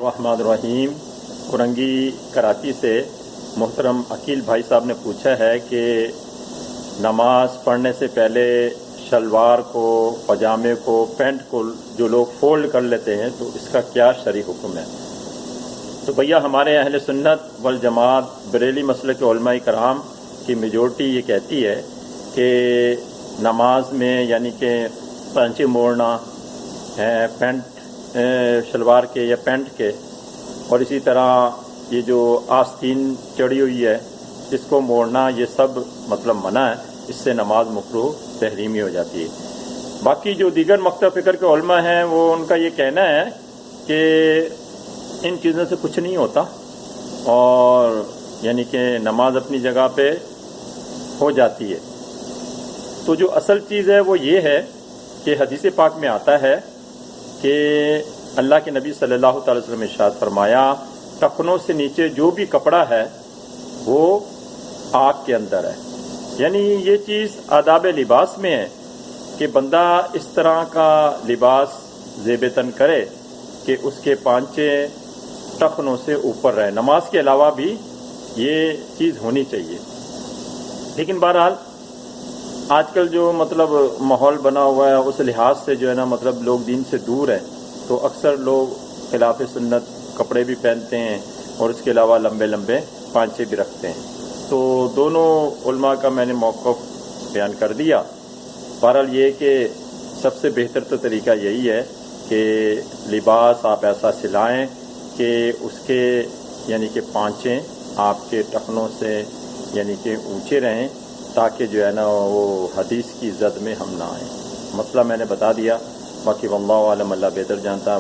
बिस्मिल्लाहिर्रहमानिर्रहीम। कुरंगी कराची से मोहतरम अकील भाई साहब ने पूछा है कि नमाज पढ़ने से पहले शलवार को, पजामे को, पैंट को जो लोग फोल्ड कर लेते हैं तो इसका क्या शरई हुक्म है। तो भैया हमारे अहले सुन्नत वल जमात बरेली मसलक के उलमाए कराम की मेजॉरिटी ये कहती है कि नमाज में यानी कि पांचे मोड़ना पैंट शलवार के या पैंट के, और इसी तरह ये जो आस्तीन चढ़ी हुई है इसको मोड़ना, ये सब मतलब मना है। इससे नमाज मकरूह तहरीमी हो जाती है। बाकी जो दीगर मकतब फ़िक्र के उलमा हैं वो उनका ये कहना है कि इन चीज़ों से कुछ नहीं होता और यानी कि नमाज अपनी जगह पे हो जाती है। तो जो असल चीज़ है वो ये है कि हदीस पाक में आता है कि अल्लाह के नबी सल्लल्लाहु अलैहि वसल्लम ने इरशाद फरमाया, टखनों से नीचे जो भी कपड़ा है वो आग के अंदर है। यानी ये चीज़ आदाब लिबास में है कि बंदा इस तरह का लिबास ज़ेबतन करे कि उसके पांचे टखनों से ऊपर रहे। नमाज के अलावा भी ये चीज़ होनी चाहिए। लेकिन बहरहाल आजकल जो मतलब माहौल बना हुआ है उस लिहाज से जो है ना, मतलब लोग दीन से दूर हैं, तो अक्सर लोग खिलाफ सुन्नत कपड़े भी पहनते हैं और इसके अलावा लंबे लंबे पांचे भी रखते हैं। तो दोनों उलमा का मैंने मौक़िफ़ बयान कर दिया। बहरहाल ये कि सबसे बेहतर तो तरीका यही है कि लिबास आप ऐसा सिलाएं कि उसके यानी कि पांचे आपके टखनों से यानी कि ऊंचे रहें, ताकि जो है ना वो हदीस की ज़द में हम ना आएँ। मसला मैंने बता दिया, बाकी वल्लाहु आलम, अल्लाह बेहतर जानता है।